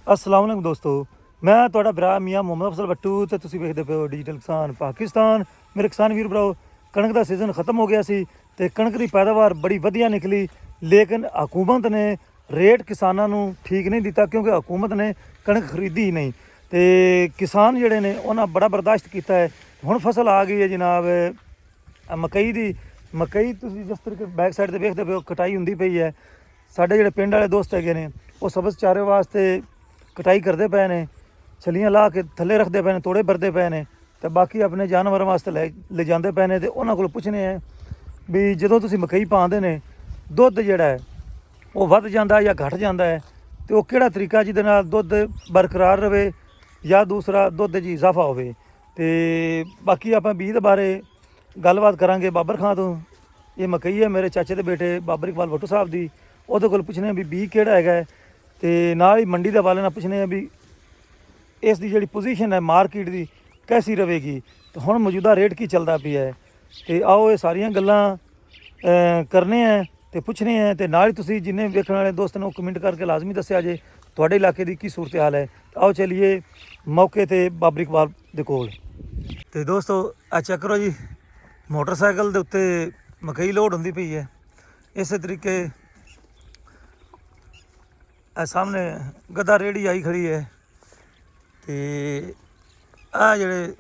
अस्सलाम वालेकुम दोस्तों, मैं ਤੁਹਾਡਾ ਭਰਾ ਮੀਆਂ ਮੁਹੰਮਦ ਅਫਜ਼ਲ ਬੱਟੂ ਤੇ ਤੁਸੀਂ ਵੇਖਦੇ ਪਏ ਹੋ ਡਿਜੀਟਲ ਕਿਸਾਨ ਪਾਕਿਸਤਾਨ। ਮੇਰੇ ਕਿਸਾਨ ਵੀਰ ਭਰਾਓ, ਕਣਕ ਦਾ ਸੀਜ਼ਨ ਖਤਮ ਹੋ ਗਿਆ ਸੀ ਤੇ ਕਣਕ ਦੀ ਪੈਦਾਵਾਰ ਬੜੀ ਵਧੀਆ ਨਿਕਲੀ, ਲੇਕਿਨ ਹਕੂਮਤ ਨੇ ਰੇਟ ਕਿਸਾਨਾਂ ਨੂੰ ਠੀਕ ਨਹੀਂ ਦਿੱਤਾ ਕਿਉਂਕਿ ਹਕੂਮਤ ਨੇ ਕਣਕ ਖਰੀਦੀ ਹੀ ਨਹੀਂ ਤੇ ਕਿਸਾਨ ਜਿਹੜੇ ਨੇ ਉਹਨਾਂ ਬੜਾ ਬਰਦਾਸ਼ਤ ਕੀਤਾ ਹੈ। ਹੁਣ ਫਸਲ ਆ ਗਈ ਹੈ ਜਨਾਬ ਮਕਈ ਦੀ। ਮਕਈ ਤੁਸੀਂ ਜਿਸ ਤਰੀਕੇ ਬੈਕ ਸਾਈਡ ਤੇ ਵੇਖਦੇ ਪਏ ਹੋ ਕਟਾਈ ਹੁੰਦੀ ਪਈ ਹੈ। ਸਾਡੇ ਜਿਹੜੇ ਪਿੰਡ ਵਾਲੇ ਦੋਸਤ ਹੈਗੇ ਨੇ ਉਹ ਸਬਜ਼ ਚਾਰੇ ਵਾਸਤੇ ਕਟਾਈ ਕਰਦੇ ਪਏ ਨੇ, ਛਲੀਆਂ ਲਾ ਕੇ ਥੱਲੇ ਰੱਖਦੇ ਪਏ ਨੇ, ਤੋੜੇ ਭਰਦੇ ਪਏ ਨੇ ਤੇ ਬਾਕੀ ਆਪਣੇ ਜਾਨਵਰਾਂ ਵਾਸਤੇ ਲੈ ਜਾਂਦੇ ਪਏ ਨੇ। ਤੇ ਉਹਨਾਂ ਕੋਲ ਪੁੱਛਣੇ ਆ ਵੀ ਜਦੋਂ ਤੁਸੀਂ ਮਕਈ ਪਾਉਂਦੇ ਨੇ ਦੁੱਧ ਜਿਹੜਾ ਹੈ ਉਹ ਵੱਧ ਜਾਂਦਾ ਜਾਂ ਘਟ ਜਾਂਦਾ ਹੈ ਤੇ ਉਹ ਕਿਹੜਾ ਤਰੀਕਾ ਜਿਹਦੇ ਨਾਲ ਦੁੱਧ ਬਰਕਰਾਰ ਰਵੇ ਜਾਂ ਦੂਸਰਾ ਦੁੱਧ 'ਚ ਇਜ਼ਾਫਾ ਹੋਵੇ। ਤੇ ਬਾਕੀ ਆਪਾਂ ਬੀਜ ਦੇ ਬਾਰੇ ਗੱਲਬਾਤ ਕਰਾਂਗੇ ਬਾਬਰ ਖਾਂ ਤੋਂ। ਇਹ ਮਕਈ ਹੈ ਮੇਰੇ ਚਾਚੇ ਦੇ ਬੇਟੇ ਬਾਬਰ ਇਕਬਾਲ ਭੱਟੂ ਸਾਹਿਬ ਦੀ, ਉਹਦੇ ਕੋਲ ਪੁੱਛਣੇ ਵੀ ਬੀਜ ਕਿਹੜਾ ਹੈਗਾ ਤੇ ਨਾਲ ਹੀ ਮੰਡੀ ਦੇ ਹਵਾਲੇ ਨਾਲ ਪੁੱਛਣੇ ਆ ਵੀ ਇਸ ਦੀ ਜਿਹੜੀ ਪੋਜੀਸ਼ਨ ਹੈ ਮਾਰਕੀਟ ਦੀ ਕੈਸੀ ਰਹੇਗੀ ਤੇ ਹੁਣ ਮੌਜੂਦਾ ਰੇਟ ਕੀ ਚੱਲਦਾ ਪਿਆ ਹੈ। ਤੇ ਆਓ ਇਹ ਸਾਰੀਆਂ ਗੱਲਾਂ ਕਰਨੇ ਆ ਤੇ ਪੁੱਛਣੇ ਆ ਤੇ ਨਾਲ ਹੀ ਤੁਸੀਂ ਜਿੰਨੇ ਵੇਖਣ ਵਾਲੇ ਦੋਸਤ ਨੇ ਉਹ ਕਮੈਂਟ ਕਰਕੇ ਲਾਜ਼ਮੀ ਦੱਸਿਆ ਜੇ ਤੁਹਾਡੇ ਇਲਾਕੇ ਦੀ ਕੀ ਸੂਰਤ ਹਾਲ ਹੈ। ਆਓ ਚਲੀਏ ਮੌਕੇ ਤੇ ਬਾਬਰ ਇਕਬਾਲ ਦੇ ਕੋਲ। ਤੇ ਦੋਸਤੋ ਆ ਚੈੱਕ ਕਰੋ ਜੀ, ਮੋਟਰਸਾਈਕਲ ਦੇ ਉੱਤੇ ਮਕਈ ਲੋਡ ਹੁੰਦੀ ਪਈ ਹੈ। ਇਸੇ ਤਰੀਕੇ ਇਹ ਸਾਹਮਣੇ ਗੱਦਾ ਰੇੜੀ ਆਈ ਖੜੀ ਹੈ ਤੇ ਆ ਜਿਹੜੇ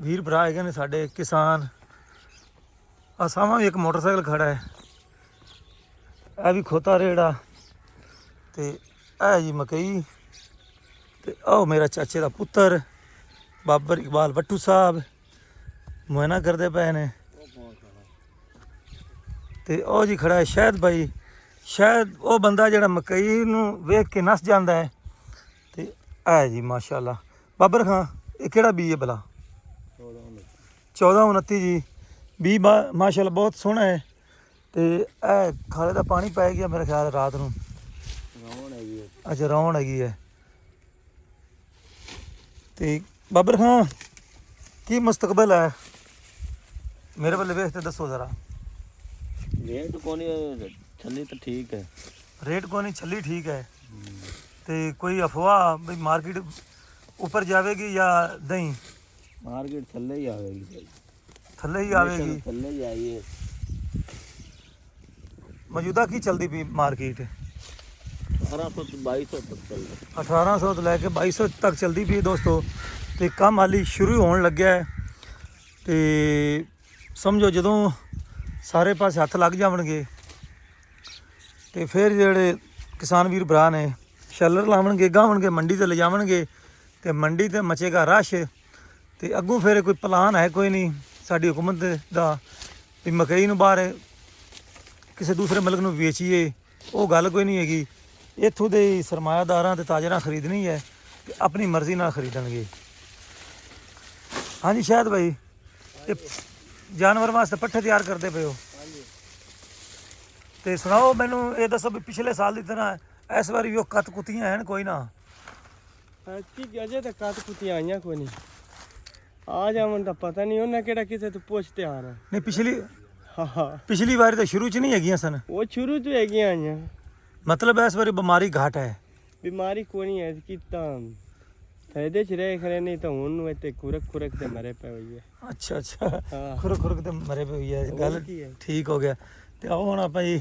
ਵੀਰ ਭਰਾ ਹੈਗੇ ਨੇ ਸਾਡੇ ਕਿਸਾਨ, ਆ ਸਾਹਮਣੇ ਵੀ ਇੱਕ ਮੋਟਰਸਾਈਕਲ ਖੜਾ ਹੈ, ਇਹ ਵੀ ਖੋਤਾ ਰੇੜਾ ਤੇ ਇਹ ਜੀ ਮਕਈ ਤੇ ਆਹ ਮੇਰਾ ਚਾਚੇ ਦਾ ਪੁੱਤਰ ਬਾਬਰ ਇਕਬਾਲ ਭੱਟੂ ਸਾਹਿਬ ਮੁਆਇਨਾ ਕਰਦੇ ਪਏ ਨੇ ਤੇ ਉਹ ਜੀ ਖੜਾ ਹੈ ਸ਼ਾਇਦ ਭਾਈ, ਸ਼ਾਇਦ ਉਹ ਬੰਦਾ ਜਿਹੜਾ ਮਕਈ ਨੂੰ ਵੇਖ ਕੇ ਨੱਸ ਜਾਂਦਾ ਹੈ। ਤੇ ਐ ਜੀ ਮਾਸ਼ਾਅੱਲਾ ਬਾਬਰ ਖਾਂ ਇਹ ਕਿਹੜਾ ਬੀਜ ਹੈ ਭਲਾ? 1429 ਜੀ ਬੀਜ ਮਾਸ਼ਾਅੱਲਾ ਬਹੁਤ ਸੋਹਣਾ ਹੈ। ਤੇ ਇਹ ਖਾਲੇ ਦਾ ਪਾਣੀ ਪੈ ਗਿਆ ਮੇਰੇ ਖਿਆਲ ਰਾਤ ਨੂੰ। ਅੱਛਾ ਰੌਣ ਹੈਗੀ ਹੈ। ਤੇ ਬਾਬਰ ਖਾਂ ਕੀ ਮੁਸਤਕਬਲ ਹੈ ਮੇਰੇ ਵੱਲ ਵੇਖ ਤੇ ਦੱਸੋ ਜ਼ਰਾ। रेट कोनी छली तो ठीक है, रेट को नहीं छली ठीक है तो कोई अफवाह भाई मार्केट ऊपर जाएगी या नहीं? मार्केट थल्ले ही आवेगी, थल्ले ही आवेगी। थल्ले ही आई है। मौजूदा की चलती पी मार्केट 1800 तो 2200 तक चल रहा, 1800 तो लैके 2200 तक चलती पी दोस्तों। तो काम हाली शुरू होने लग्या है तो समझो ਜਦੋਂ ਸਾਰੇ ਪਾਸੇ ਹੱਥ ਲੱਗ ਜਾਵਣਗੇ ਤੇ ਫਿਰ ਜਿਹੜੇ ਕਿਸਾਨ ਵੀਰ ਭਰਾ ਨੇ ਸ਼ੈਲਰ ਲਾਵਣਗੇ, ਗਾਵਣਗੇ, ਮੰਡੀ ਤੇ ਲਿਜਾਵਣਗੇ ਤੇ ਮੰਡੀ ਤੇ ਮਚੇਗਾ ਰਸ਼। ਤੇ ਅੱਗੋਂ ਫਿਰ ਕੋਈ ਪਲਾਨ ਹੈ ਕੋਈ ਨਹੀਂ ਸਾਡੀ ਹੁਕੂਮਤ ਦਾ ਵੀ ਮਕਈ ਨੂੰ ਬਾਹਰ ਕਿਸੇ ਦੂਸਰੇ ਮੁਲਕ ਨੂੰ ਵੇਚੀਏ, ਉਹ ਗੱਲ ਕੋਈ ਨਹੀਂ ਹੈਗੀ। ਇੱਥੋਂ ਦੇ ਸਰਮਾਇਆਦਾਰਾਂ ਤੇ ਤਾਜਰਾਂ ਖਰੀਦਣੀ ਹੈ ਤੇ ਆਪਣੀ ਮਰਜ਼ੀ ਨਾਲ ਖਰੀਦਣਗੇ। ਹਾਂਜੀ ਸ਼ਾਇਦ ਭਾਈ ਤੇ ਜਾਨਵਰ ਵਾਸਤੇ ਪੱਠੇ ਤਿਆਰ ਕਰਦੇ ਪਏ ਹੋ ਤੇ ਸੁਣਾਓ ਮੈਨੂੰ ਇਹ ਦੱਸੋ ਵੀ ਪਿਛਲੇ ਸਾਲ ਦੀ ਤਰ੍ਹਾਂ ਇਸ ਵਾਰੀ ਵੀ ਉਹ ਕੱਤ ਕੁੱਤੀਆਂ ਹਨ ਕੋਈ ਨਾ? ਕੀ ਅਜੇ ਤੱਕ ਕੱਤ ਕੁੱਤੀਆਂ ਆਈਆਂ ਕੋਈ ਨਹੀਂ, ਆ ਜਾਵਣ ਦਾ ਪਤਾ ਨਹੀਂ ਉਹਨਾਂ ਕਿਹੜਾ ਕਿਸੇ ਤੋਂ ਪੁੱਛਦੇ ਆ ਰਹੇ। ਨਹੀਂ ਹਾਂ ਪਿਛਲੀ ਵਾਰੀ ਤਾਂ ਸ਼ੁਰੂ 'ਚ ਨਹੀਂ ਹੈਗੀਆਂ ਸਨ, ਉਹ ਸ਼ੁਰੂ ਤੋਂ ਹੈਗੀਆਂ ਆਈਆਂ। ਮਤਲਬ ਇਸ ਵਾਰੀ ਬਿਮਾਰੀ ਘਾਟ ਹੈ। ਬਿਮਾਰੀ ਕੋਈ ਨਹੀਂ ਹੈ ਕਿ ਤਾਂ ਫਾਇਦੇ 'ਚ ਰਹੇ ਖਰੇ, ਨਹੀਂ ਤਾਂ ਹੁਣ ਨੂੰ ਇੱਥੇ ਖੁਰਕ ਤੇ ਮਰੇ ਪਏ ਹੋਈ ਹੈ। ਅੱਛਾ ਖੁਰਕ ਤੇ ਮਰੇ ਪਏ ਹੋਈ ਹੈ ਗੱਲ, ਠੀਕ ਹੋ ਗਿਆ। ਤੇ ਆਓ ਹੁਣ ਆਪਾਂ ਜੀ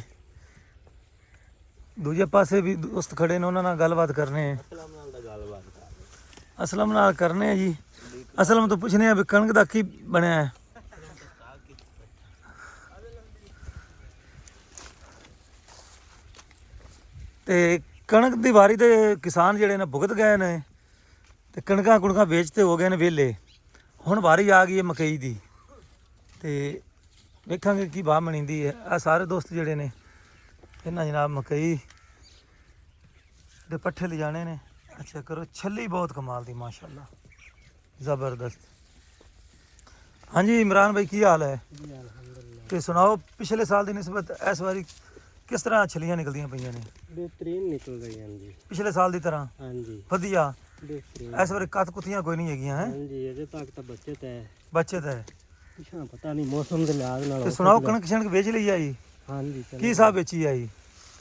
ਦੂਜੇ ਪਾਸੇ ਵੀ ਦੋਸਤ ਖੜੇ ਨੇ, ਉਹਨਾਂ ਨਾਲ ਗੱਲਬਾਤ ਕਰਨੇ ਆ। ਅਸਲਮ ਨਾਲ ਕਰਨੇ ਆ ਜੀ। ਅਸਲਮ ਤੋਂ ਪੁੱਛਣੇ ਆ ਵੀ ਕਣਕ ਦਾ ਕੀ ਬਣਿਆ ਹੈ। ਤੇ ਕਣਕ ਦੀ ਵਾਰੀ ਤੇ ਕਿਸਾਨ ਜਿਹੜੇ ਨੇ ਭੁਗਤ ਗਏ ਨੇ ਤੇ ਕਣਕਾਂ ਕੁਣਕਾਂ ਵੇਚਤੇ ਹੋ ਗਏ ਨੇ ਵਿਹਲੇ। ਹੁਣ ਵਾਰੀ ਆ ਗਈ ਹੈ ਮਕਈ ਦੀ ਤੇ ਵੇਖਾਂਗੇ ਕੀ ਭਾਅ ਬਣੀਂਦੀ ਹੈ। ਆ ਸਾਰੇ ਦੋਸਤ ਜਿਹੜੇ ਨੇ ਇਹਨਾਂ ਜਨਾਬ ਮਕਈ ਦੇ ਪੱਠੇ ਲਿਜਾਣੇ ਨੇ। ਅੱਛਾ ਕਰੋ, ਛੱਲੀ ਬਹੁਤ ਕਮਾਲ ਦੀ ਮਾਸ਼ਾਅੱਲਾ ਜ਼ਬਰਦਸਤ। ਹਾਂਜੀ ਇਮਰਾਨ ਭਾਈ ਕੀ ਹਾਲ ਹੈ? ਤੇ ਸੁਣਾਓ ਪਿਛਲੇ ਸਾਲ ਦੀ ਨਿਸਬਤ ਇਸ ਵਾਰੀ ਕਿਸ ਤਰ੍ਹਾਂ ਛੱਲੀਆਂ ਨਿਕਲਦੀਆਂ ਪਈਆਂ ਨੇ? ਬਿਹਤਰੀਨ ਨਿਕਲ ਰਹੀਆਂ ਜੀ ਪਿਛਲੇ ਸਾਲ ਦੀ ਤਰ੍ਹਾਂ? ਹਾਂਜੀ ਵਧੀਆ। ਬਿਹਤਰੀਨ ਇਸ ਵਾਰੀ ਕੱਤ ਕੁੱਤੀਆਂ ਕੋਈ ਨਹੀਂ ਹੈਗੀਆਂ ਹੈ? ਹਾਂਜੀ ਅਜੇ ਤੱਕ ਤਾਂ ਬੱਚਤ ਹੈ, ਬੱਚਤ ਹੈ। ਪਿਛਾ ਪਤਾ ਨਹੀਂ ਮੌਸਮ ਦੇ ਲਿਹਾਜ਼ ਨਾਲ। ਤੇ ਸੁਣਾਓ ਕਣਕ ਛਣਕ ਵੇਚ ਲਈ ਆਈ? ਹਾਂਜੀ ਕੀ ਹਿਸਾਬ ਵੇਚੀ ਆਈ?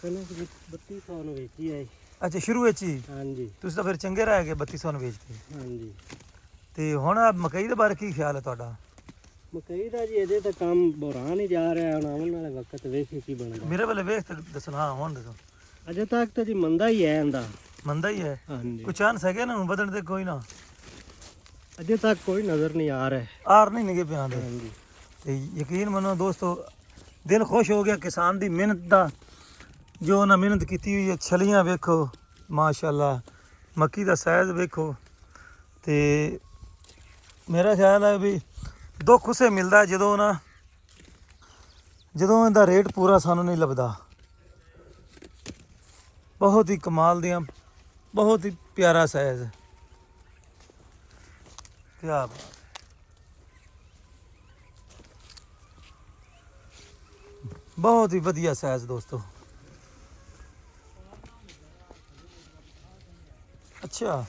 ਕਣਕ 3200 ਨੂੰ ਵੇਚੀ ਆਈ। ਅੱਛਾ ਸ਼ੁਰੂ ਵਿੱਚ ਹੀ ਹਾਂਜੀ ਤੁਸੀਂ ਤਾਂ ਫਿਰ ਚੰਗੇ ਰਹਿ ਗਏ 3200 ਨੂੰ ਵੇਚਦੇ। ਹਾਂਜੀ। ਤੇ ਹੁਣ ਆਹ ਮਕਈ ਦੇ ਬਾਰੇ ਕੀ ਖਿਆਲ ਹੈ ਤੁਹਾਡਾ? ਮਕਈ ਦਾ ਜੀ ਇਹਦੇ ਤਾਂ ਕੰਮ ਬੁਰਾ ਨਹੀਂ ਜਾ ਰਿਹਾ, ਹੁਣ ਆਉਣ ਵਾਲੇ ਵਕਤ ਵੇਖੀ ਕੀ ਬਣਦਾ। ਮੇਰੇ ਵੱਲ ਵੇਖ ਤੇ ਦੱਸਣਾ ਹੁਣ ਦੱਸੋ। ਅਜੇ ਤੱਕ ਤਾਂ ਜੀ ਮੰਦਾ ਹੀ ਹੈ ਇਹਦਾ। ਮੰਦਾ ਹੀ ਹੈ, ਹਾਂਜੀ ਕੋਈ ਚਾਂਸ ਹੈਗੇ ਨਾ ਵਧਣ ਦੇ? ਕੋਈ ਨਾ, ਅਜੇ ਤੱਕ ਕੋਈ ਨਜ਼ਰ ਨਹੀਂ ਆ ਰਿਹਾ। ਆਰ ਨਹੀਂ ਨਿਗੇ ਪਿਆ ਦੇ। ਹਾਂਜੀ ਤੇ ਯਕੀਨ ਮੰਨੋ ਦੋਸਤੋ, ਦਿਲ ਖੁਸ਼ ਹੋ ਗਿਆ ਕਿਸਾਨ ਦੀ ਮਿਹਨਤ ਦਾ, ਜੋ ਉਹਨਾਂ ਮਿਹਨਤ ਕੀਤੀ ਹੋਈ ਹੈ। ਛਲੀਆਂ ਵੇਖੋ ਮਾਸ਼ਾਅੱਲਾ, ਮੱਕੀ ਦਾ ਸਾਈਜ਼ ਵੇਖੋ। ਤੇ ਮੇਰਾ ਖਿਆਲ ਹੈ ਵੀ ਦੁੱਖ ਉਸੇ ਮਿਲਦਾ ਜਦੋਂ ਇਹਦਾ ਰੇਟ ਪੂਰਾ ਸਾਨੂੰ ਨਹੀਂ ਲੱਭਦਾ। ਬਹੁਤ ਹੀ ਕਮਾਲ ਦੀਆਂ, ਬਹੁਤ ਹੀ ਪਿਆਰਾ ਸਾਈਜ਼। ਕਿਆ ਬਾਤ, ਬਹੁਤ ਹੀ ਵਧੀਆ ਸਾਈਜ਼ ਦੋਸਤੋ। ਅੱਛਾ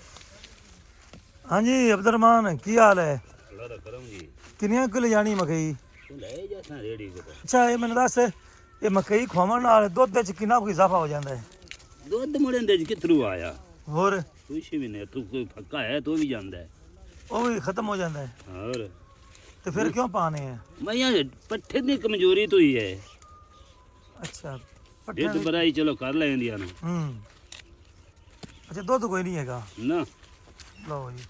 ਹਾਂਜੀ ਅਬਦੁਰਰਹਿਮਾਨ, ਕੀ ਹਾਲ ਹੈ? ਅੱਲਾ ਦਾ ਕਰਮ ਜੀ। ਕਿੰਨੀਆਂ ਕੁ ਲਿਜਾਣੀ ਮਕਈ? ਤੂੰ ਲੈ ਜਾ ਸਾਂ ਰੇੜੀ ਤੇ। ਅੱਛਾ ਇਹ ਮੈਨੂੰ ਦੱਸ, ਇਹ ਮਕਈ ਖਵਾਉਣ ਨਾਲ ਦੁੱਧ ਵਿੱਚ ਕਿੰਨਾ ਕੁ ਇਜ਼ਾਫਾ ਹੋ ਜਾਂਦਾ ਹੈ? ਦੁੱਧ ਮੁੜਨ ਦੇ ਕਿਥਰੂ ਆਇਆ? ਹੋਰ ਕੁਛ ਵੀ ਨਹੀਂ, ਤੂੰ ਕੋਈ ਫੱਕਾ ਹੈ ਤੂੰ ਵੀ ਜਾਂਦਾ ਹੈ। ਉਹ ਵੀ ਖਤਮ ਹੋ ਜਾਂਦਾ ਹੈ। ਹੋਰ ਤੇ ਫਿਰ ਕਿਉਂ ਪਾਣੇ ਆ? ਮੈਂ ਪੱਠੇ ਦੀ ਕਮਜ਼ੋਰੀ ਤੋਂ ਹੀ ਹੈ। ਅੱਛਾ ਦੁੱਧ ਬਰਾਈ ਚਲੋ ਕਰ ਲੈਂਦੀਆਂ ਨੇ। ਅੱਛਾ ਦੁੱਧ ਕੋਈ ਨਹੀਂ ਹੈਗਾ ਨਾ, ਲਓ ਜੀ।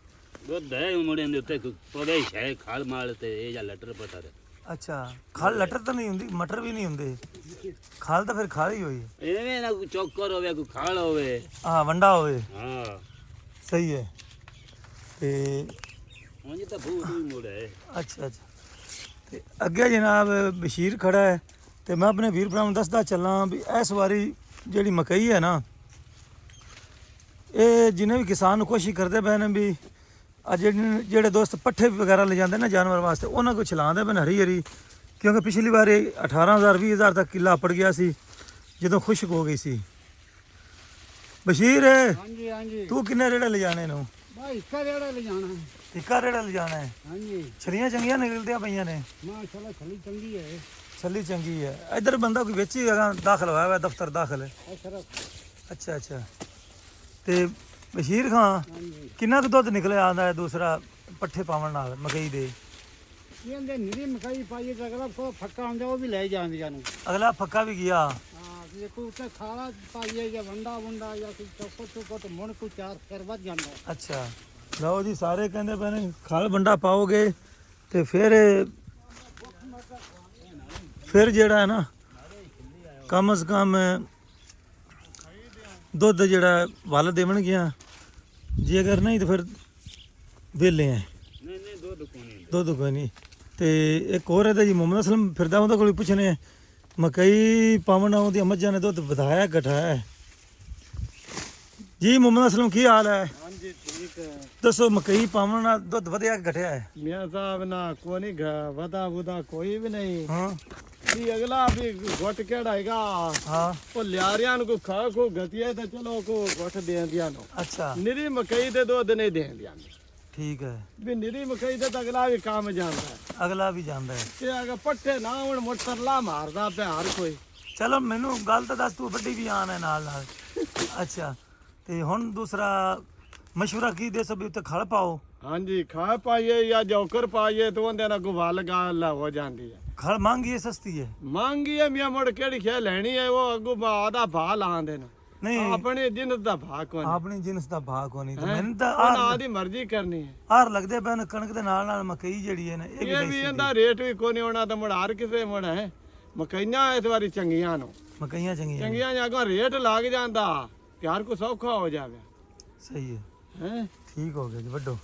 ਦੁੱਧ ਹੈ ਮੁੜਨ ਦੇ ਉੱਤੇ ਪਵੇ ਹੈ ਖਾਲ ਮਾਲ ਤੇ ਇਹ ਜਾਂ ਲਟਰ ਪਟਰ। ਅੱਛਾ ਖਾਲ ਲਟਰ ਤਾਂ ਨਹੀਂ ਹੁੰਦੀ, ਮਟਰ ਵੀ ਨਹੀਂ ਹੁੰਦੇ। ਖਾਲ ਤਾਂ ਫਿਰ ਖਾਲ ਹੀ ਹੋਈ। ਐਵੇਂ ਨਾ ਕੋਈ ਚੌਕਰ ਹੋਵੇ, ਕੋਈ ਖਾਲ ਹੋਵੇ। ਹਾਂ ਵੰਡਾ ਹੋਵੇ। ਹਾਂ ਸਹੀ ਹੈ। ਤੇ ਉਂਝ ਤਾਂ ਬਹੁਤ ਹੀ ਮੁੜ ਹੈ। ਅੱਛਾ ਅੱਛਾ। ਤੇ ਅੱਗੇ ਜਨਾਬ ਬਸ਼ੀਰ ਖੜਾ ਹੈ, ਤੇ ਮੈਂ ਆਪਣੇ ਵੀਰ ਭਰਾ ਨੂੰ ਦੱਸਦਾ ਚੱਲਾਂ ਵੀ ਇਸ ਵਾਰੀ ਜਿਹੜੀ ਮਕਈ ਹੈ ਨਾ, ਇਹ ਜਿੰਨੇ ਵੀ ਕਿਸਾਨ ਨੂੰ ਕੋਸ਼ਿਸ਼ ਕਰਦੇ ਪਏ ਨੇ ਵੀ ਆ ਜਿਹੜੇ ਦੋਸਤ ਪੱਠੇ ਵਗੈਰਾ ਲੈ ਜਾਂਦੇ ਨਾ ਜਾਨਵਰ ਵਾਸਤੇ, ਉਹਨਾਂ ਕੋਲ ਚਲਾਉਂਦੇ ਪਏ ਹਰੀ ਹਰੀ। ਕਿਉਂਕਿ ਪਿਛਲੀ ਵਾਰ 18,000 20,000 ਤੱਕ ਕਿੱਲਾ ਅਪੜ ਗਿਆ ਸੀ ਜਦੋਂ ਖੁਸ਼ਕ ਹੋ ਗਈ ਸੀ। ਬਸ਼ੀਰ ਹਾਂਜੀ ਹਾਂਜੀ। ਤੂੰ ਕਿੰਨੇ ਰੇੜੇ ਲਿਜਾਣੇ ਨੂੰ? ਭਾਈ ਇੱਕਾ ਰੇੜਾ ਲੈ ਜਾਣਾ ਹੈ। ਇੱਕਾ ਰੇੜਾ ਲਿਜਾਣਾ ਹੈ? ਹਾਂਜੀ ਛਲੀਆਂ ਚੰਗੀਆਂ ਨਿਕਲਦੀਆਂ ਪਈਆਂ ਨੇ। ਮਾਸ਼ਾਅੱਲਾ ਛਲੀ ਚੰਗੀ ਹੈ। ਛੱਲੀ ਚੰਗੀ ਹੈ। ਇੱਧਰ ਬੰਦਾ ਕੋਈ ਵਿੱਚ ਹੀ ਹੈਗਾ ਦਾਖਲ ਹੋਇਆ ਹੋਇਆ, ਦਫ਼ਤਰ ਦਾਖਲ ਹੈ। ਅੱਛਾ ਅੱਛਾ। ਤੇ ਬਸ਼ੀਰ ਖਾਂ ਕਿੰਨਾ ਕੁ ਦੁੱਧ ਨਿਕਲਿਆ ਆਉਂਦਾ ਹੈ ਦੂਸਰਾ ਪੱਠੇ ਪਾਉਣ ਨਾਲ ਮਕਈ ਦੇ? ਇਹਦੇ ਨਿਰੀ ਮਕਾਈ ਪਾਈਏ ਤਾਂ ਅਗਲਾ ਕੋ ਫੱਕਾ ਹੁੰਦਾ ਉਹ ਵੀ ਲੈ ਜਾਂਦੀਆਂ ਨੂੰ। ਅਗਲਾ ਫੱਕਾ ਵੀ ਗਿਆ। ਹਾਂ ਜੇ ਕੋਈ ਉੱਤੇ ਖਾਲਾ ਪਾਈਏ ਜਾਂ ਵੰਡਾ ਵੰਡਾ ਜਾਂ ਕੋਈ ਚੌਕੋ ਚੌਕੋ ਤਾਂ ਮੁੜ ਕੋਈ 4 ਫਿਰ ਵੱਧ ਜਾਂਦਾ। ਅੱਛਾ ਲਓ ਜੀ, ਸਾਰੇ ਕਹਿੰਦੇ ਪਏ ਨੇ ਖਾਲ ਵੰਡਾ ਪਾਓਗੇ ਤੇ ਫਿਰ ਜਿਹੜਾ ਹੈ ਨਾ ਕਮ ਸੇ ਕਮ ਦੁੱਧ ਜਿਹੜਾ ਵੱਲ ਦੇਵਣਗੀਆਂ, ਜੇ ਅਗਰ ਨਹੀਂ ਤਾਂ ਫਿਰ ਵਿਹਲੇ ਆ। ਨਹੀਂ ਨਹੀਂ ਦੁੱਧ ਕੋਣੀ। ਦੁੱਧ ਕੋਈ ਨਹੀਂ। ਤੇ ਇੱਕ ਹੋਰ ਇਹਦਾ ਜੀ ਮੁਹੰਮਦ ਅਸਲਮ ਫਿਰਦਾ, ਉਹਦੇ ਕੋਲ ਪੁੱਛਣੇ ਮਕਈ ਪਾਵਣ ਉਹਦੀਆਂ ਮੱਝਾਂ ਨੇ ਦੁੱਧ ਵਧਾਇਆ ਘਟਾਇਆ? ਜੀ ਮੁਹੰਮਦ ਅਸਲਮ ਕੀ ਹਾਲ ਹੈ? ਹਾਂਜੀ ਠੀਕ ਹੈ। ਦੱਸੋ ਮਕਈ ਪਾਵਣ ਨਾਲ ਦੁੱਧ ਵਧਿਆ ਕਿ ਘਟਿਆ ਹੈ? ਮੀਆਂ ਸਾਹਿਬ ਨਾ ਕੋਈ ਨਹੀਂ ਵਦਾ ਵੁਦਾ ਕੋਈ ਵੀ ਨਹੀਂ। ਹਾਂ ਵੀ ਅਗਲਾ ਵੀ ਗੁੱਟ ਕਿਹੜਾ ਹੈਗਾ? ਹਾਂ ਉਹ ਲਿਆਰਿਆਂ ਨੂੰ ਕੋ ਖਾ ਕੋ ਗਤੀਏ ਤਾਂ ਚਲੋ ਕੋ ਗੁੱਟ ਦੇਂਦੀਆਂ ਨੂੰ। ਅੱਛਾ ਨਿਰੀ ਮਕਈ ਦੇ ਦੁੱਧ ਨਹੀਂ ਦੇਂਦੀਆਂ। ਠੀਕ ਹੈ। ਵੀ ਨਿਰੀ ਮਕਈ ਦੇ ਤਾਂ ਅਗਲਾ ਵੀ ਕੰਮ ਜਾਂਦਾ ਹੈ। ਅਗਲਾ ਵੀ ਜਾਂਦਾ ਹੈ। ਤੇ ਅਗਰ ਪੱਠੇ ਨਾ ਹੁਣ ਮੋਟਰਲਾ ਮਾਰਦਾ ਪਿਆ ਹਰ ਕੋਈ। ਚਲੋ ਮੈਨੂੰ ਗੱਲ ਤਾਂ ਦੱਸ, ਤੂੰ ਵੱਡੀ ਵੀ ਆਨ ਹੈ ਨਾਲ ਨਾਲ। ਅੱਛਾ ਤੇ ਹੁਣ ਦੂਸਰਾ ਮਸ਼ਵਰਾ ਕੀ ਦੇ ਸਭ ਉੱਤੇ ਖਲ ਪਾਓ? ਹਾਂਜੀ ਖਾ ਪਾਈਏ ਜਾਂ ਜੋਕਰ ਪਾਈਏ ਤਾਂ ਉਹਦੇ ਨਾਲ ਗਵਾਲ ਗਾਲ ਹੋ ਜਾਂਦੀ ਹੈ। ਖਲ ਮੰਗੀ ਸਸਤੀ ਹੈ? ਮੰਗੀ ਹੈ ਮੀਆਂ ਮੁੜ ਕਿਹੜੀ ਖੇ ਲੈਣੀ ਹੈ? ਉਹ ਅੱਗੋਂ ਆਦਾ ਭਾ ਲਾਉਂਦੇ ਨੇ। ਨਹੀਂ ਆਪਣੇ ਜਿੰਸ ਦਾ ਭਾ ਕੋਣ? ਆਪਣੀ ਜਿਨਸ ਦਾ ਭਾਅ ਕੋ ਨਹੀਂ। ਤੇ ਮੈਨੂੰ ਉਹਨਾਂ ਤਾਂ ਆਦੀ ਮਰਜ਼ੀ ਕਰਨੀ ਹੈ। ਆਰ ਲੱਗਦੇ ਪਏ ਕਣਕ ਦੇ ਨਾਲ ਨਾਲ ਮਕਈ ਜਿਹੜੀ ਹੈ ਨਾ ਇਹ ਇਹ ਵੀ ਵੀ ਇਹਦਾ ਰੇਟ ਵੀ ਕੋਈ ਨਹੀਂ ਹੋਣਾ ਤਾਂ ਮੁੜ ਹਰ ਕਿਸੇ ਮੁੜ ਹੈ। ਮਕਈਆਂ ਇਸ ਵਾਰੀ ਚੰਗੀਆਂ ਨੂੰ ਮਕਈਆਂ ਚੰਗੀਆਂ ਨੇ। ਚੰਗੀਆਂ ਜਾਂ ਅੱਗੋਂ ਰੇਟ ਲੱਗ ਜਾਂਦਾ ਯਾਰ ਕੋ ਸੌਖਾ ਹੋ ਜਾਵੇ। ਸਹੀ ਹੈ, ਹੈ ਠੀਕ ਹੋ ਗਿਆ ਜੀ ਵੱਡੋ।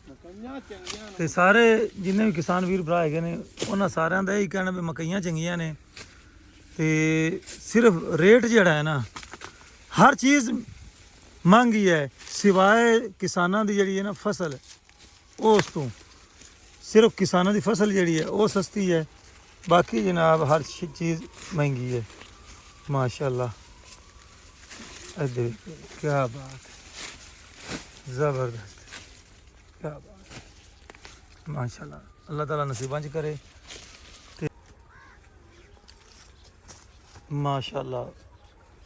ਮਕਈਆਂ ਚੰਗੀਆਂ ਤੇ ਸਾਰੇ ਜਿੰਨੇ ਵੀ ਕਿਸਾਨ ਵੀਰ ਭਰਾ ਹੈਗੇ ਨੇ ਉਹਨਾਂ ਸਾਰਿਆਂ ਦਾ ਇਹੀ ਕਹਿਣਾ ਵੀ ਮਕਈਆਂ ਚੰਗੀਆਂ ਨੇ। ਤੇ ਸਿਰਫ ਰੇਟ ਜਿਹੜਾ ਹੈ ਨਾ, ਹਰ ਚੀਜ਼ ਮਹਿੰਗੀ ਹੈ ਸਿਵਾਏ ਕਿਸਾਨਾਂ ਦੀ ਜਿਹੜੀ ਹੈ ਨਾ ਫਸਲ, ਉਸ ਤੋਂ ਸਿਰਫ ਕਿਸਾਨਾਂ ਦੀ ਫਸਲ ਜਿਹੜੀ ਹੈ ਉਹ ਸਸਤੀ ਹੈ। ਬਾਕੀ ਜਨਾਬ ਹਰ ਚੀਜ਼ ਮਹਿੰਗੀ ਹੈ। ਮਾਸ਼ਾਅੱਲਾ ਕੀ ਬਾਤ, ਜ਼ਬਰਦस्त, ਕੀ ਬਾਤ, ਮਾਸ਼ਾਅੱਲਾ। ਅੱਲਾਹ ਤਾਲਾ ਨਸੀਬਾਂ 'ਚ ਕਰੇ। ਤੇ ਮਾਸ਼ਾਅੱਲਾ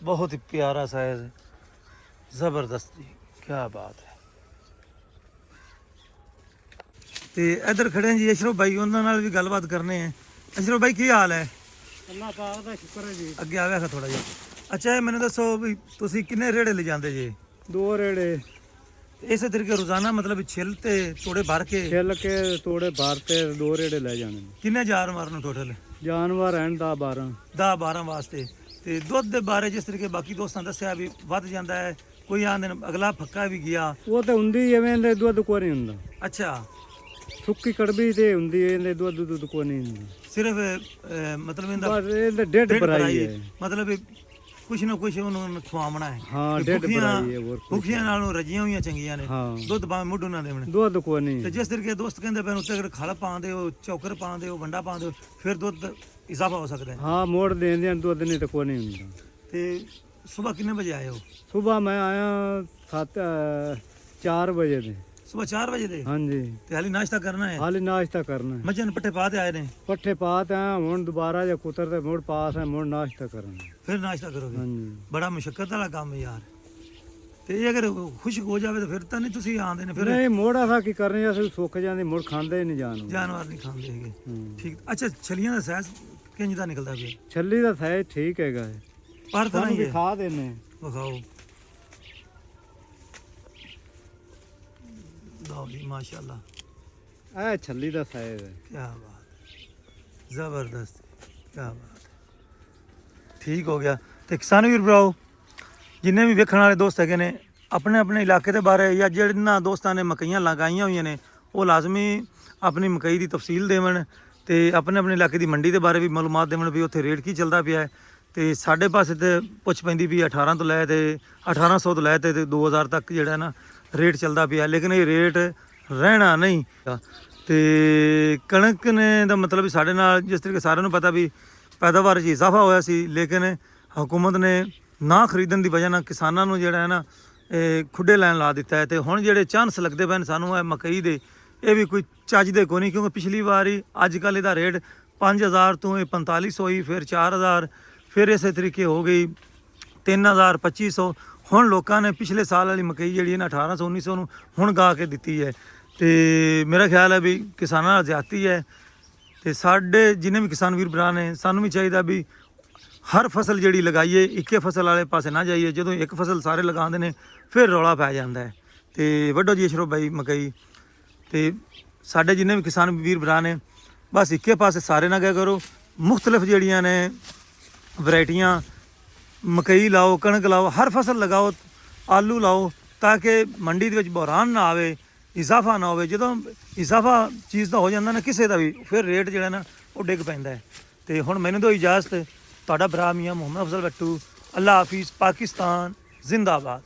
बहुत ही प्यारा साइज, जबरदस्त जी, क्या बात है। ਤੇ ਇੱਧਰ ਖੜੇ ਹਾਂ ਜੀ ਅਸ਼ਰਫ ਭਾਈ, ਉਹਨਾਂ ਨਾਲ ਵੀ ਗੱਲਬਾਤ ਕਰਨੇ ਆ। ਅਸ਼ਰਫ ਭਾਈ ਕੀ ਹਾਲ ਹੈ? ਅੱਲਾਹ ਪਾਕ ਦਾ ਸ਼ੁਕਰ ਹੈ ਜੀ। ਅੱਗੇ ਆਵੇਗਾ ਥੋੜਾ ਜਿਹਾ। ਅੱਛਾ ਇਹ ਮੈਨੂੰ ਦੱਸੋ ਵੀ ਤੁਸੀਂ ਕਿੰਨੇ ਰੇੜੇ ਲੈ ਜਾਂਦੇ ਜੇ? 2 ਰੇੜੇ ਇਸੇ ਤਰੀਕੇ ਰੋਜ਼ਾਨਾ ਮਤਲਬ ਛਿੱਲ ਤੇ ਤੋੜੇ ਭਰ ਕੇ ਛਿੱਲ ਕੇ ਤੋੜੇ ਭਰ ਤੇ 2 ਰੇੜੇ ਲੈ ਜਾਣੇ ਨੇ। ਕਿੰਨੇ ਜਾਨਵਰ ਨੂੰ ਟੋਟਲ? ਜਾਨਵਰ ਹਨ 10-12 10-12 ਵਾਸਤੇ। ਤੇ ਦੁੱਧ ਦੇ ਬਾਰੇ ਜਿਸ ਤਰੀਕੇ ਬਾਕੀ ਦੋਸਤਾਂ ਦੱਸਿਆ ਵੀ ਵੱਧ ਜਾਂਦਾ ਹੈ, ਕੋਈ ਆਂਦੇ ਨੇ ਅਗਲਾ ਫੱਕਾ ਵੀ ਗਿਆ। ਉਹ ਤੇ ਹੁੰਦੀ ਐਵੇਂ ਦੇ ਦੁੱਧ ਕੋਈ ਨਹੀਂ ਹੁੰਦਾ। ਅੱਛਾ ਸੁੱਕੀ ਕੜਬੀ ਤੇ ਹੁੰਦੀ ਹੈ, ਇਹਦੇ ਦੁੱਧ ਕੋਈ ਨਹੀਂ ਹੁੰਦਾ। ਸਿਰਫ ਮਤਲਬ ਇਹਦਾ ਬਸ ਇਹਦੇ ਡੇਢ ਭਰਾਈ ਹੈ, ਮਤਲਬ ਇਹ ਕੁਛ ਨਾ ਕੁਛ ਉਹਨੂੰ ਖਵਾਉਣਾ ਹੈ। ਹਾਂ ਡੇਢ ਭਰਾਈ ਹੈ। ਹੋਰ ਭੁੱਖੀਆਂ ਨਾਲੋਂ ਰੱਜੀਆਂ ਹੋਈਆਂ ਚੰਗੀਆਂ ਨੇ। ਹਾਂ ਦੁੱਧ ਭਾਵੇਂ ਮੁੱਢ ਉਹਨਾਂ ਦੇਵਣ। ਦੁੱਧ ਕੋਈ ਨਹੀਂ। ਤੇ ਜਿਸ ਤਰੀਕੇ ਦੋਸਤ ਕਹਿੰਦੇ ਪਏ ਉੱਤੇ ਅਗਰ ਖਲ ਪਾਉਂਦੇ ਹੋ, ਚੌਕਰ ਪਾਉਂਦੇ ਹੋ, ਵੰਡਾ ਪਾਉਂਦੇ ਹੋ, ਫਿਰ ਦੁੱਧ ਇਜ਼ਾਫਾ ਹੋ ਸਕਦਾ ਹੈ। ਹਾਂ ਮੋੜ ਦੇਂਦੇ ਆ ਦੁੱਧ, ਨਹੀਂ ਤਾਂ ਕੋਈ ਨਹੀਂ ਹੁੰਦਾ। ਤੇ ਸਵੇਰ ਕਿੰਨੇ ਵਜੇ ਆਏ ਹੋ? ਸਵੇਰ ਮੈਂ ਆਇਆ 4 ਵਜੇ ਦੇ। ਸਵੇਰ 4 ਵਜੇ ਦੇ? ਹਾਂਜੀ ਤੇ ਹਾਲੀ ਨਾਸ਼ਤਾ ਕਰਨਾ ਹੈ? ਹਾਲੇ ਨਾਸ਼ਤਾ ਕਰਨਾ ਹੈ। ਮੱਝਾਂ ਨੂੰ ਪੱਠੇ ਪਾ ਤੇ ਆਏ ਨੇ? ਪੱਠੇ ਪਾਤ ਆ, ਹੁਣ ਦੁਬਾਰਾ ਜੇ ਕੁਤਰ ਤੇ ਮੁੜ ਪਾਸ ਹੈ, ਮੁੜ ਨਾਸ਼ਤਾ ਕਰਨਾ। ਫਿਰ ਨਾਸ਼ਤਾ ਕਰੋਗੇ? ਹਾਂਜੀ ਬੜਾ ਮੁਸ਼ਕਲ ਵਾਲਾ ਕੰਮ ਹੈ ਯਾਰ। ਤੇ ਇਹ ਅਗਰ ਖੁਸ਼ਕ ਹੋ ਜਾਵੇ ਤਾਂ ਫਿਰ ਤਾਂ ਨਹੀਂ ਤੁਸੀਂ ਆਉਂਦੇ ਨੇ? ਫਿਰ ਨਹੀਂ ਮੋੜਾ ਸਾ ਕੀ ਕਰਨੇ, ਅਸੀਂ ਸੁੱਕ ਜਾਂਦੇ, ਮੁੜ ਖਾਂਦੇ ਹੀ ਨਹੀਂ ਜਾਨਵਰ ਨਹੀਂ ਖਾਂਦੇ ਹੈਗੇ। ਹੂੰ। ਠੀਕ। ਅੱਛਾ ਛਲੀਆਂ ਦਾ ਸਾਈਜ਼ ਕਿੰਜ ਦਾ ਨਿਕਲਦਾ ਪਿਆ? ਛੱਲੀ ਦਾ ਸਾਈਜ਼ ਠੀਕ ਹੈਗਾ ਹੈ, ਪਰ ਤਾਂ ਤੁਹਾਨੂੰ ਨਹੀਂ ਹੈ। ਖਾ ਦੇਨੇ। ਵਿਖਾਓ। ਲਓ ਜੀ ਮਾਸ਼ਾਅੱਲਾ, ਇਹ ਛੱਲੀ ਦਾ ਸਾਈਜ਼ ਹੈ। ਕੀ ਬਾਤ, ਜ਼ਬਰਦਸਤ, ਕੀ ਬਾਤ। ਠੀਕ ਹੋ ਗਿਆ। ਤੇ ਕਿਸਾਨ ਵੀਰ ਭਰਾਓ ਜਿੰਨੇ ਵੀ ਵੇਖਣ ਵਾਲੇ ਦੋਸਤ ਹੈਗੇ ਨੇ, ਆਪਣੇ ਆਪਣੇ ਇਲਾਕੇ ਦੇ ਬਾਰੇ ਜਾਂ ਜਿਹਨਾਂ ਦੋਸਤਾਂ ਨੇ ਮਕਈਆਂ ਲਗਾਈਆਂ ਹੋਈਆਂ ਨੇ, ਉਹ ਲਾਜ਼ਮੀ ਆਪਣੀ ਮਕਈ ਦੀ ਤਫਸੀਲ ਦੇਵਣ ਤੇ ਆਪਣੇ ਆਪਣੇ ਇਲਾਕੇ ਦੀ ਮੰਡੀ ਦੇ ਬਾਰੇ ਵੀ ਮਾਲੂਮਾਤ ਦੇਵਣ ਵੀ ਉੱਥੇ ਰੇਟ ਕੀ ਚੱਲਦਾ ਪਿਆ ਹੈ। ਤੇ ਸਾਡੇ ਪਾਸੇ ਤੇ ਪੁੱਛ ਪੈਂਦੀ ਵੀ 18 ਤੋਂ ਲੈ ਤੇ 1800 ਤੋਂ ਲੈ ਤੇ 2000 ਤੱਕ ਜਿਹੜਾ ਨਾ ਰੇਟ ਚੱਲਦਾ ਪਿਆ। ਲੇਕਿਨ ਇਹ ਰੇਟ ਰਹਿਣਾ ਨਹੀਂ। ਤੇ ਕਣਕ ਨੇ ਦਾ ਮਤਲਬ ਵੀ ਸਾਡੇ ਨਾਲ ਜਿਸ ਤਰੀਕੇ ਸਾਰਿਆਂ ਨੂੰ ਪਤਾ ਵੀ ਪੈਦਾਵਾਰ 'ਚ ਇਜ਼ਾਫਾ ਹੋਇਆ ਸੀ, ਲੇਕਿਨ ਹਕੂਮਤ ਨੇ ਨਾ ਖਰੀਦਣ ਦੀ ਵਜ੍ਹਾ ਨਾਲ ਕਿਸਾਨਾਂ ਨੂੰ ਜਿਹੜਾ ਹੈ ਨਾ ਖੁੱਡੇ ਲੈਣ ਲਾ ਦਿੱਤਾ ਹੈ। ਤੇ ਹੁਣ ਜਿਹੜੇ ਚਾਂਸ ਲੱਗਦੇ ਪਏ ਨੇ ਸਾਨੂੰ ਇਹ ਮਕਈ ਦੇ, ਇਹ ਵੀ ਕੋਈ ਚੱਜ ਦੇ ਕੋਈ ਨਹੀਂ, ਕਿਉਂਕਿ ਪਿਛਲੀ ਵਾਰੀ ਅੱਜ ਕੱਲ੍ਹ ਇਹਦਾ ਰੇਟ 5000 ਤੋਂ ਇਹ 4500 ਹੋਈ, ਫਿਰ 4000, ਫਿਰ ਇਸੇ ਤਰੀਕੇ ਹੋ ਗਈ 3000, 2500। ਹੁਣ ਲੋਕਾਂ ਨੇ ਪਿਛਲੇ ਸਾਲ ਵਾਲੀ ਮਕਈ ਜਿਹੜੀ ਹੈ ਨਾ 1800 1900 ਨੂੰ ਹੁਣ ਗਾ ਕੇ ਦਿੱਤੀ ਹੈ। ਤੇ ਮੇਰਾ ਖਿਆਲ ਹੈ ਵੀ ਕਿਸਾਨਾਂ ਨਾਲ ਜ਼ਿਆਦਤੀ ਹੈ। ਤੇ ਸਾਡੇ ਜਿੰਨੇ ਵੀ ਕਿਸਾਨ ਵੀਰ ਭਰਾ ਨੇ, ਸਾਨੂੰ ਵੀ ਚਾਹੀਦਾ ਵੀ ਹਰ ਫਸਲ ਜਿਹੜੀ ਲਗਾਈਏ, ਇੱਕੇ ਫਸਲ ਵਾਲੇ ਪਾਸੇ ਨਾ ਜਾਈਏ। ਜਦੋਂ ਇੱਕ ਫਸਲ ਸਾਰੇ ਲਗਾਉਂਦੇ ਨੇ ਫਿਰ ਰੌਲਾ ਪੈ ਜਾਂਦਾ ਹੈ। ਤੇ ਵੱਡੋ ਜੀ ਅਸ਼ਰਫ ਭਾਈ ਮਕਈ ਤੇ ਸਾਡੇ ਜਿੰਨੇ ਵੀ ਕਿਸਾਨ ਵੀਰ ਭਰਾ ਨੇ, ਬਸ ਇੱਕੇ ਪਾਸੇ ਸਾਰੇ ਨਾ ਗਏ ਕਰੋ। ਮੁਖਤਲਿਫ ਜਿਹੜੀਆਂ ਨੇ ਵੈਰਾਈਟੀਆਂ, ਮਕਈ ਲਾਓ, ਕਣਕ ਲਾਓ, ਹਰ ਫਸਲ ਲਗਾਓ, ਆਲੂ ਲਾਓ, ਤਾਂ ਕਿ ਮੰਡੀ ਦੇ ਵਿੱਚ ਬੁਹਰਾਨ ਨਾ ਆਵੇ, ਇਜ਼ਾਫਾ ਨਾ ਹੋਵੇ। ਜਦੋਂ ਇਜ਼ਾਫਾ ਚੀਜ਼ ਦਾ ਹੋ ਜਾਂਦਾ ਨਾ ਕਿਸੇ ਦਾ ਵੀ, ਫਿਰ ਰੇਟ ਜਿਹੜਾ ਨਾ ਉਹ ਡਿੱਗ ਪੈਂਦਾ ਹੈ। ਤੇ ਹੁਣ ਮੈਨੂੰ ਦਿਓ ਇਜਾਜ਼ਤ, ਤੁਹਾਡਾ ਭਰਾ ਮੀਆਂ ਮੁਹੰਮਦ ਅਫਜ਼ਲ ਬੱਟੂ। ਅੱਲਾ ਹਾਫਿਜ਼, ਪਾਕਿਸਤਾਨ ਜ਼ਿੰਦਾਬਾਦ।